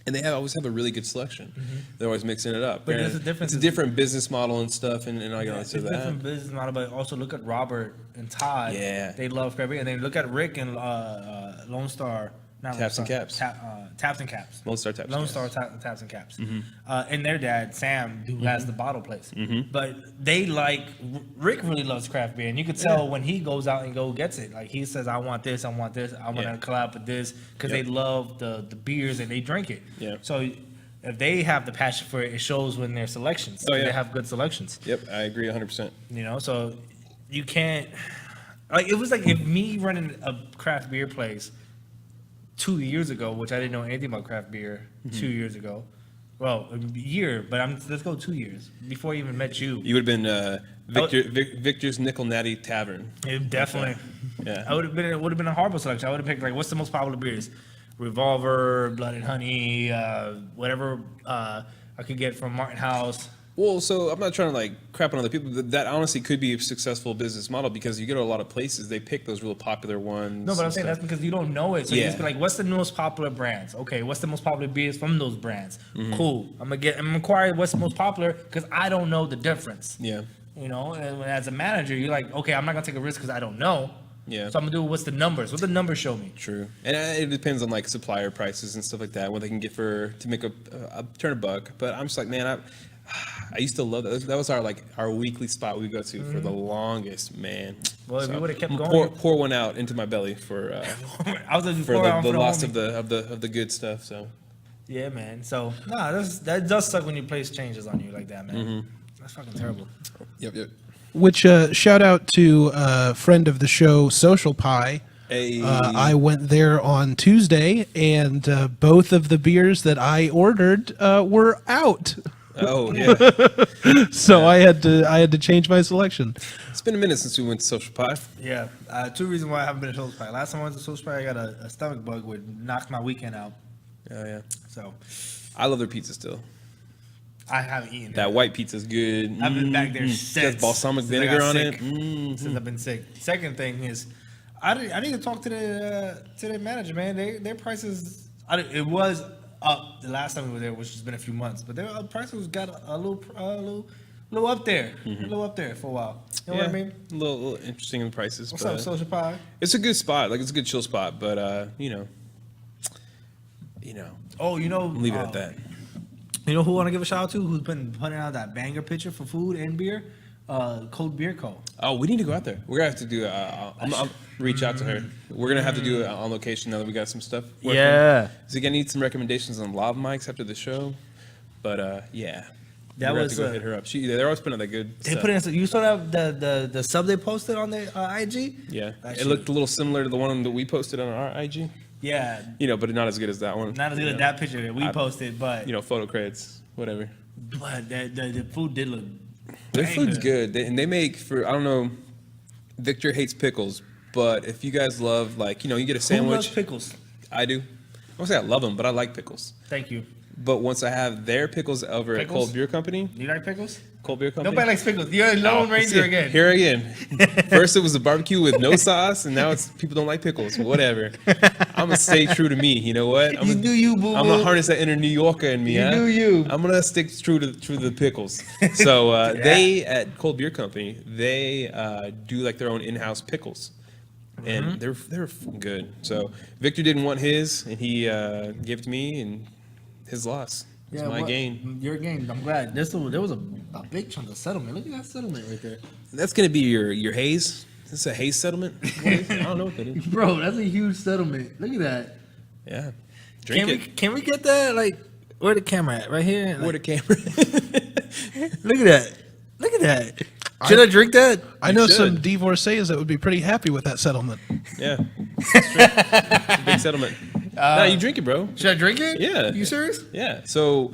And they always have a really good selection. They're always mixing it up. But And there's a difference. It's a different business model and stuff, and I got It's into a that. different business model, but also look at Robert and Todd. Yeah. They love craft beer. And then look at Rick and Lone Star. Not Lone Taps and Star, Caps. Taps and Caps. Lone Star Taps and Lone Caps. Star Taps and Caps. And their dad, Sam, who has the bottle place. But they Rick really loves craft beer. And you could tell when he goes out and gets it. Like he says, I want this, I want this, I want Yeah. to collab with this. Because Yep. they love the beers and they drink it. Yeah. So if they have the passion for it, it shows when their selections. Oh, yeah. They have good selections. Yep, I agree 100%. You know, so you can't it was like if me running a craft beer place 2 years ago, which I didn't know anything about craft beer 2 years ago. Well, a year, but let's go 2 years before I even met you. You would have been Victor's Nickel Natty Tavern. Definitely. Yeah. It would have been a horrible selection. I would have picked what's the most popular beers? Revolver, Blood and Honey, whatever I could get from Martin House. Well, so I'm not trying to crap on other people. That honestly could be a successful business model because you go to a lot of places, they pick those real popular ones. No, but I'm and saying stuff. that's because you don't know it. So you Yeah. just be like, what's the most popular brands? Okay, what's the most popular beers from those brands? Cool. I'm gonna inquire what's the most popular because I don't know the difference. Yeah. You know, and as a manager, you're like, okay, I'm not gonna take a risk because I don't know. Yeah. So I'm gonna do what's the numbers? What the numbers show me? True, and it depends on supplier prices and stuff like that, what they can get to make a turn a buck. But I'm just like, man, I used to love that. That was our weekly spot we go to for the longest, man. Well, if you would've kept I'm gonna going- pour one out into my belly for I was like, for before the loss homie. of the good stuff. So Yeah, man. So that does suck when your place changes on you like that, man. That's fucking terrible. yep. Which shout out to friend of the show, Social Pie. Hey. I went there on Tuesday, and both of the beers that I ordered were out. Oh yeah, So I had to change my selection. it's been a minute since we went to Social Pie. Yeah. 2 reasons why I haven't been to Social Spy. Last time I went to Social Spy, I got a stomach bug which knocked my weekend out. Oh yeah, So I love their pizza still. I haven't eaten That white pizza's good. I've been back there It since. has balsamic since I vinegar got on it. sick. Since I've been sick. Second thing is, I need to talk to the manager, man. Their prices, it was up the last time we were there, which has been a few months, but their prices got a little up there, a little up there for a while. You know what I mean? A little interesting in the prices. What's but up, Social Pie? It's a good spot. It's a good chill spot. But you know, Oh, you know, leave it at that. You know who I want to give a shout out to? Who's been putting out that banger picture for food and beer? Cold Beer Co. Oh, we need to go out there. We're gonna have to do. I'll reach out to her. We're gonna have to do it on location now that we got some stuff. Working. Yeah. So I need some recommendations on live mics after the show. But yeah, That we're gonna have was, to go hit her up. They're always putting out that good They stuff. put in. You saw that the sub they posted on their IG. Yeah, That it shit- looked a little similar to the one that we posted on our IG. Yeah, but not as good as that one. not as good as that picture that we posted, but Photo credits, whatever. the food did look. Their dang food's good, and they make I don't know. Victor hates pickles, but if you guys love you get a Who sandwich. loves pickles? I do. I won't say I love them, but I like pickles. Thank you. But once I have their pickles over at Pickles? Cold Beer Company, You like pickles? Cold Beer Company. Nobody likes pickles. You're a Lone Ranger again. Here again. First it was a barbecue with no sauce, and now it's people don't like pickles. Whatever. I'm gonna stay true to me. You know what? You do you, boo. I'm gonna harness that inner New Yorker in me. You huh? do you. I'm gonna stick true to the pickles. So they at Cold Beer Company, they do like their own in-house pickles, and they're f***ing good. So Victor didn't want his, and he gave it to me, and his loss. It's my gain. Your gain. I'm glad. There was a big chunk of settlement. Look at that settlement right there. That's gonna be your haze. Is this a haze settlement? What is it? I don't know what that is. Bro, that's a huge settlement. Look at that. Yeah. Drink it. Can we get that? Like, where the camera at? Right here? Where the Like, camera? look at that. Look at that. Should I drink that? I know should. some divorcees that would be pretty happy with that settlement. Yeah. It's a big settlement. No, you drink it, bro. Should I drink it? Yeah. You serious? Yeah. So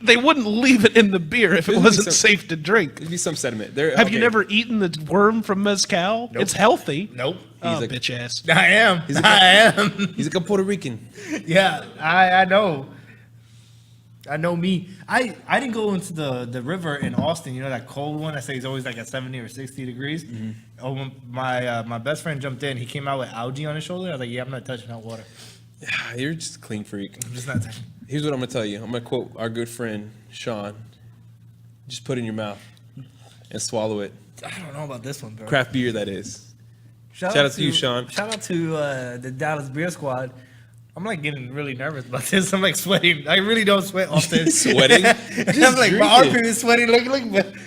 They wouldn't leave it in the beer if it There's wasn't some- safe to drink. there'd be some sediment. Have you never eaten the worm from mezcal? Nope. It's healthy. Nope. Oh, like- bitch ass. I am. I am. He's like a Puerto Rican. Yeah, I know. I know me. I didn't go into the river in Austin. You know that cold one. I say it's always like at 70 or 60 degrees. Oh, when my best friend jumped in. He came out with algae on his shoulder. I was like, yeah, I'm not touching that water. You're just a clean freak. I'm just not touching. Here's what I'm gonna tell you. I'm gonna quote our good friend Sean. Just put it in your mouth and swallow it. I don't know about this one, bro. Craft beer, that is. Shout out to you, Sean. Shout out to the Dallas Beer Squad. I'm like getting really nervous about this. I'm like sweating. I really don't sweat often. Sweating? I'm like drink my armpit it. is sweating. Look.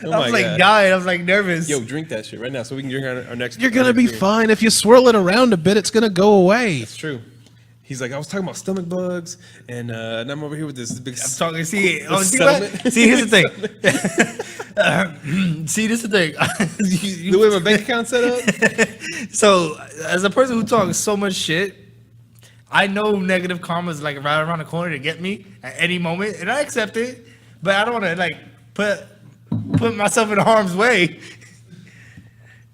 Oh I my was like God. dying. I was like nervous. Yo, drink that shit right now so we can drink our next. You're gonna our be next beer. fine if you swirl it around a bit. It's gonna go away. It's true. He's like, I was talking about stomach bugs, and now I'm over here with this big. I'm talking. See, The see what? settlement. See, here's the thing. See, this is the thing. The way my bank account's set up. So, as a person who talks so much shit, I know negative karma is like right around the corner to get me at any moment, and I accept it. But I don't want to like put myself in harm's way.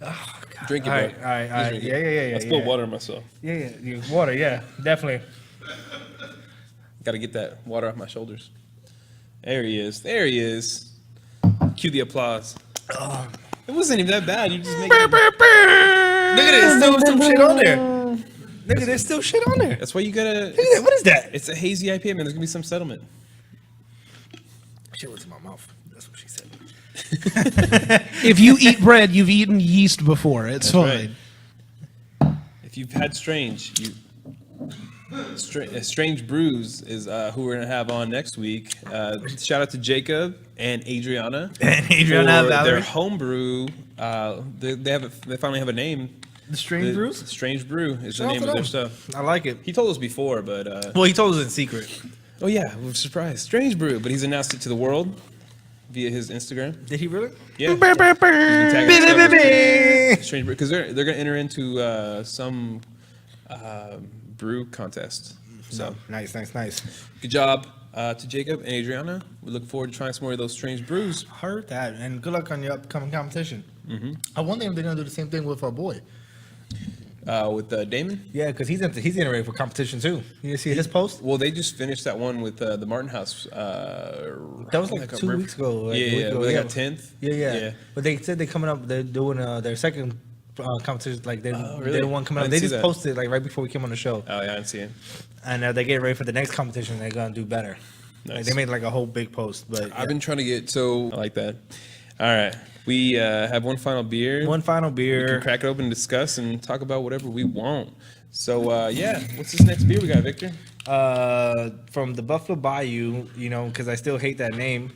Oh, God. Drink it, All bro. right, all right, all Just right. drink it. Yeah. I spilled water on myself. Yeah, water. Yeah, definitely. Got to get that water off my shoulders. There he is. There he is. Cue the applause. It wasn't even that bad. You just make it. Look at it. There's still some shit on there. Look at there's still shit on there. That's why you gotta. Look at that. What is that? It's a hazy IPA, man. There's gonna be some settlement. Shit went to my mouth. That's what she said. If you eat bread, you've eaten yeast before. It's That's fine. right. If you've had Strange, Strange Brews is who we're gonna have on next week. Shout out to Jacob and Adriana. And Adriana for Valerie. their homebrew. They finally have a name. The Strange Brews? Strange Brew is Shout the out name to of their them. stuff. I like it. He told us before, but Well, he told us in secret. oh yeah, we're surprised. Strange Brew, but he's announced it to the world via his Instagram. Did he really? Yeah. He's been tagging us up. Strange Brew, because they're gonna enter into some brew contest. So Nice. good job to Jacob and Adriana. We look forward to trying some more of those Strange Brews. Heard that. And good luck on your upcoming competition. I wonder if they're going to do the same thing with our boy. With Damon. Yeah, because he's getting ready for competition too. You didn't see his post? Well, they just finished that one with the Martin House. That was like 2 weeks ago. Like a week Yeah, ago. they Yeah. got 10th. Yeah. But they said they're coming up. They're doing their second competition. Like they're really? the one coming I up. didn't They see just that. posted like right before we came on the show, Oh yeah, I didn't see it. and they're getting ready for the next competition. They're gonna do better. Like Nice. they made like a whole big post. But I've been trying to get so I like that. All right, we have one final beer. one final We can beer. crack it open, discuss, and talk about whatever we want. So yeah, what's this next beer we got, Victor? From the Buffalo Bayou, because I still hate that name.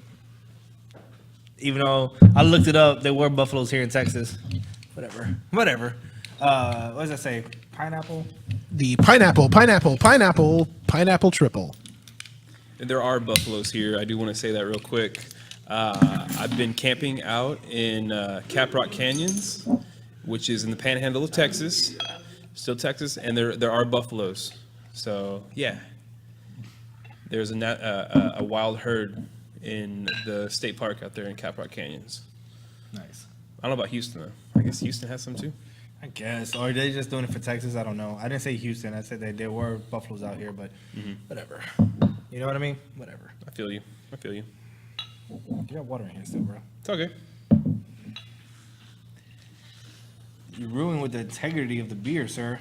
Even though I looked it up, there were buffaloes here in Texas. Whatever. What does that say? Pineapple? The pineapple triple. There are buffaloes here. I do want to say that real quick. I've been camping out in Caprock Canyons, which is in the panhandle of Texas. Still Texas, and there are buffaloes. So yeah, there's a wild herd in the state park out there in Caprock Canyons. Nice. I don't know about Houston though. I guess Houston has some too. I guess. Or are they just doing it for Texas? I don't know. I didn't say Houston. I said that there were buffaloes out here, but whatever. You know what I mean? Whatever. I feel you. You got water in here still, bro. It's okay. You ruined with the integrity of the beer, sir.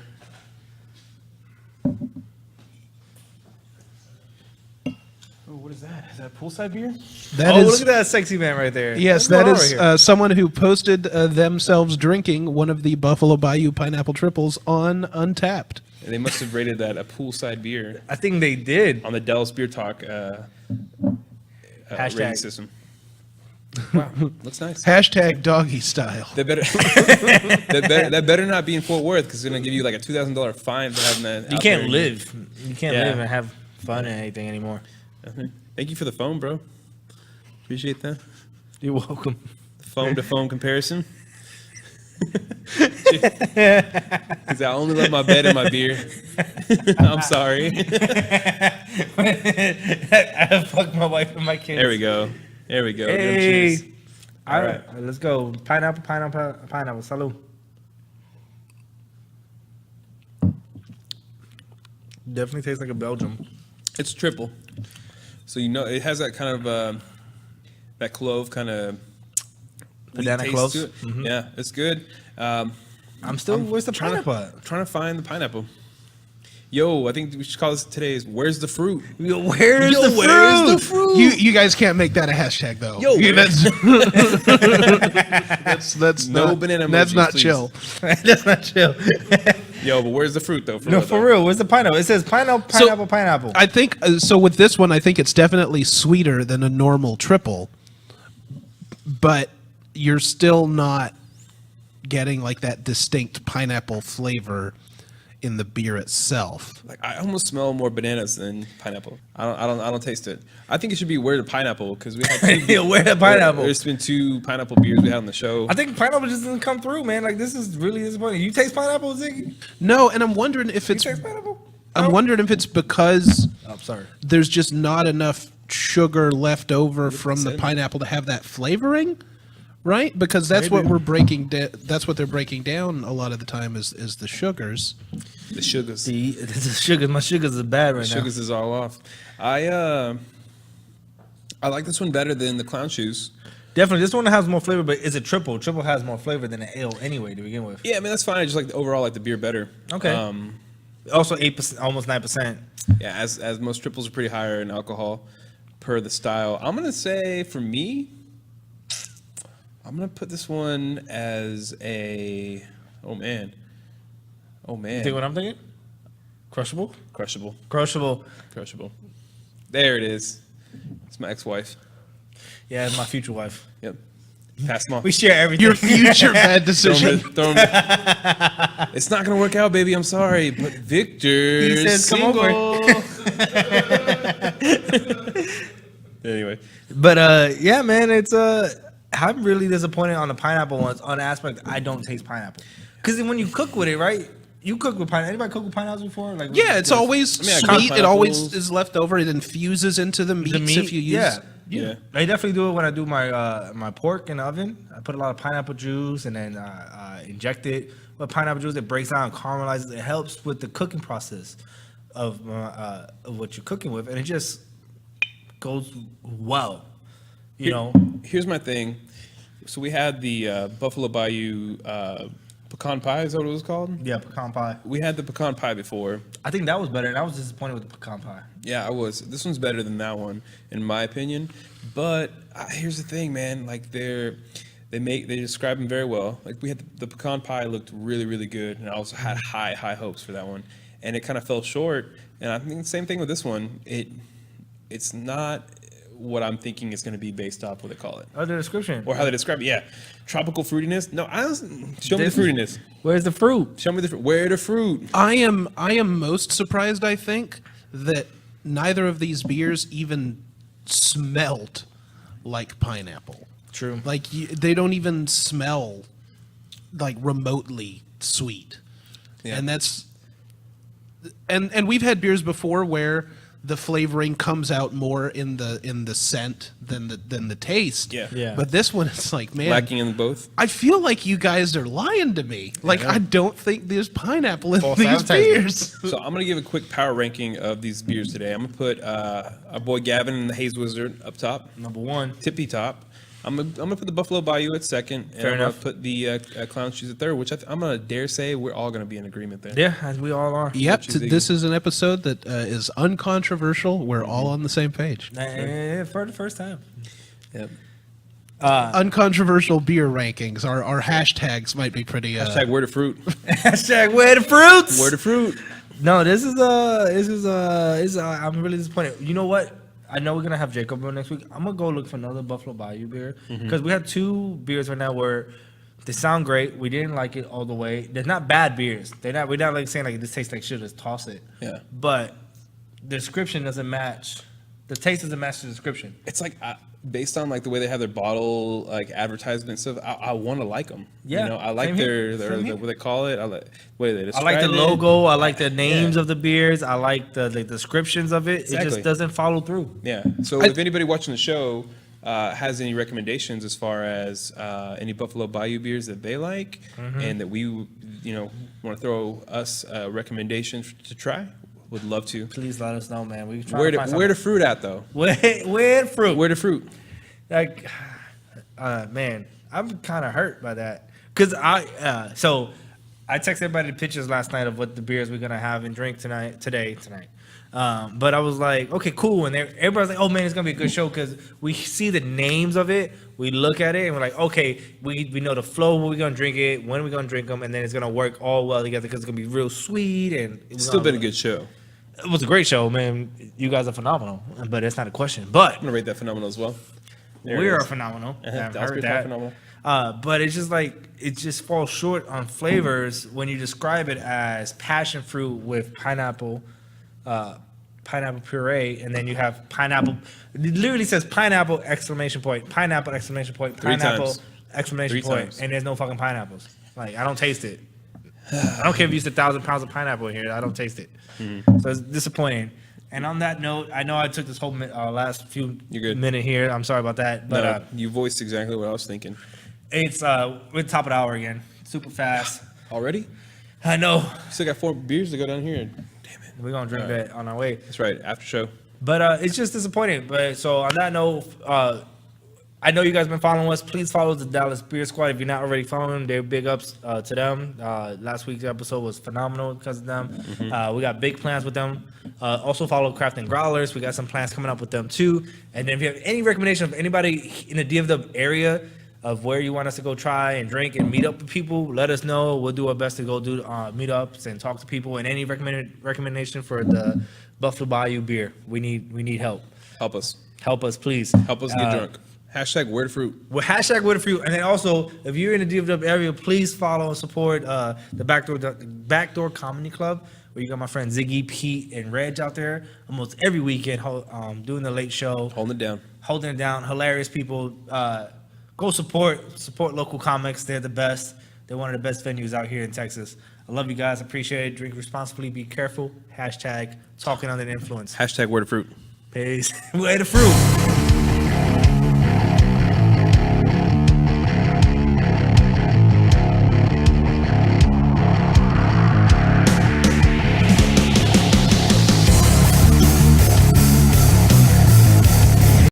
Oh, what is that? Is that poolside beer? That oh, is- look at that sexy man right there. Yes, What's going that on is right here? someone who posted themselves drinking one of the Buffalo Bayou pineapple triples on Untapped. And they must have rated that a poolside beer I think they did. on the Dallas Beer Talk Hashtag. rating system. Wow, looks nice. Hashtag doggy style. That better, that better not be in Fort Worth because it's gonna give you like a $2,000 fine for having that. You out can't there. live. You can't Yeah. live and have fun and anything anymore. Thank you for the phone, bro. Appreciate that. You're welcome. Phone to phone comparison. Because I only love my bed and my beer. I'm sorry. I fucked my wife and my kids. There we go. Give 'em Hey. cheers. All right. Let's go. Pineapple. Salud. Definitely tastes like a Belgium. It's triple. So you know it has that kind of that clove kind of Banana cloves? Yeah, it's good. I'm still. Where's the trying pineapple? trying to find the pineapple. Yo, I think we should call this today's "Where's the fruit?" Yo, where's Yo, the fruit? where's the fruit? You guys can't make that a hashtag though. Yo, That's No not, banana That's emojis, not please. chill. That's not chill. Yo, but where's the fruit though? No, for real. Where's the pineapple? It says pineapple. I think so. With this one, I think it's definitely sweeter than a normal triple, but you're still not getting like that distinct pineapple flavor in the beer itself. Like I almost smell more bananas than pineapple. I don't taste it. I think it should be "Where the pineapple" because we had Yeah, where the pineapple? There's been 2 pineapple beers we had on the show. I think pineapple just doesn't come through, man. Like this is really disappointing. You taste pineapple, Ziggy? No, and I'm wondering if You it's taste pineapple? I'm wondering if it's because Oh, sorry. there's just not enough sugar left over from the cinnamon. pineapple to have that flavoring, right? Because that's what Maybe. we're breaking. That's what they're breaking down a lot of the time is the sugars. The sugars. See, the sugars. My sugars are bad right now. Sugars is all off. I like this one better than the clown shoes. Definitely, this one has more flavor, but it's a triple. Triple has more flavor than an ale anyway to begin with. Yeah, I mean that's fine. I just like overall like the beer better. Okay. Also 8%, almost 9%. Yeah, as most triples are pretty higher in alcohol per the style. I'm gonna say for me, I'm gonna put this one as a oh man. Think what I'm thinking? Crushable. Crushable. There it is. It's my ex-wife. Yeah, it's my future wife. Yep. Pass them on. We share everything. Your future bad decision. Throw 'em It's not gonna work out, baby. I'm sorry, but Victor He says, "Come over." Anyway, But yeah, man, it's I'm really disappointed on the pineapple ones. On the aspect, I don't taste pineapple because when you cook with it, right? You cook with pineapple. Anybody cook with pineapples before? Like Yeah, it's always I mean, I cut sweet. It always pineapples. is left over. It infuses into the meats the meat. if you use. Yeah. I definitely do it when I do my my pork in the oven. I put a lot of pineapple juice and then inject it with pineapple juice. It breaks down, caramelizes. It helps with the cooking process of what you're cooking with, and it just goes well. You know, here's my thing. So we had the Buffalo Bayou pecan pie. Is that what it was called? yeah, pecan pie. We had the pecan pie before. I think that was better, and I was disappointed with the pecan pie. Yeah, I was. This one's better than that one, in my opinion. But here's the thing, man. Like they describe them very well. Like we had the pecan pie looked really, really good, and I also had high hopes for that one, and it kind of fell short. And I think the same thing with this one. It's not what I'm thinking it's going to be based off what they call it Oh, the description. or how they describe it. Yeah, tropical fruitiness. No, show me the fruitiness. Where's the fruit? Show me the fruit. Where the fruit? I am most surprised. I think that neither of these beers even smelled like pineapple. True. Like they don't even smell like remotely sweet. Yeah. And that's and we've had beers before where the flavoring comes out more in the scent than the taste. Yeah. Yeah. But this one, it's like, man, Lacking in both. I feel like you guys are lying to me. Like, I don't think there's pineapple in False these advertising. beers. So I'm gonna give a quick power ranking of these beers today. I'm gonna put our boy Gavin and the Haze Wizard up top, Number one. tippy top. I'm gonna put the Buffalo Bayou at second, and Fair I'm enough. gonna put the Clown Shoes at third, which I'm gonna dare say we're all gonna be in agreement there. Yeah, as we all are. Yep, Which is this is an episode that is uncontroversial. We're all on the same page. For the first time. Yep. Uncontroversial beer rankings. Our hashtags might be pretty. Hashtag word of fruit. Hashtag where the fruits. Word of fruit. No, I'm really disappointed. You know what? I know we're gonna have Jacob on next week. I'm gonna go look for another Buffalo Bayou beer because we have 2 beers right now where they sound great. We didn't like it all the way. They're not bad beers. We're not like saying like this tastes like shit. Let's toss it. Yeah. But the description doesn't match. The taste doesn't match the description. It's like based on like the way they have their bottle like advertisement stuff. I want to like them. Yeah, You know, I like same here. their Same here. what they call it. I like way they I describe like the it. logo. I like the names Yeah. of the beers. I like the descriptions of it. It Exactly. just doesn't follow through. Yeah. So if anybody watching the show has any recommendations as far as any Buffalo Bayou beers that they like and that we, want to throw us recommendations to try, would love to. Please let us know, man. We try Where to the find where the fruit at though? where the fruit. Where the fruit? Like, man, I'm kind of hurt by that because I texted everybody the pictures last night of what the beers we're gonna have and drink today. But I was like, okay, cool, and everybody's like, oh man, it's gonna be a good show because we see the names of it, we look at it, and we're like, okay, we know the flow, when we're gonna drink it, when we're gonna drink them, and then it's gonna work all well together because it's gonna be real sweet and It's still been a good show. It was a great show, man. You guys are phenomenal, but it's not a question. But I'm gonna rate that phenomenal as well. There we it are is. phenomenal. I've That was heard pretty that. phenomenal. But it's just like it just falls short on flavors when you describe it as passion fruit with pineapple puree, and then you have pineapple. It literally says pineapple exclamation point, pineapple exclamation point, Three pineapple times. exclamation 3 point, times. and there's no fucking pineapples. Like I don't taste it. I don't care if you used 1,000 pounds of pineapple in here. I don't taste it. So it's disappointing. And on that note, I know I took this whole last few You're good. minute here. I'm sorry about that, but No, you voiced exactly what I was thinking. it's we're top of the hour again, super fast. Already? I know We still got 4 beers to go down here. Damn it. we're gonna drink that on our way, That's right. After show. but it's just disappointing. But so on that note, I know you guys been following us. Please follow the Dallas Beer Squad if you're not already following them. They're big ups to them. Last week's episode was phenomenal because of them. We got big plans with them. Also follow Craft and Growlers. We got some plans coming up with them too. And then if you have any recommendation of anybody in the DFW area of where you want us to go try and drink and meet up with people, let us know. We'll do our best to go do meetups and talk to people. And any recommendation for the Buffalo Bayou beer, we need help. Help us. Help us, please. Help us get drunk. Hashtag word of fruit. Well, hashtag word for you. And then also, if you're in the DFW area, please follow and support the Backdoor Comedy Club, where you got my friend Ziggy, Pete, and Reg out there almost every weekend doing the late show, Holding it down. Hilarious people. Go support local comics. They're the best. They're one of the best venues out here in Texas. I love you guys. Appreciate it. Drink responsibly. Be careful. Hashtag talking under the influence. Hashtag word of fruit. Peace. Way the fruit.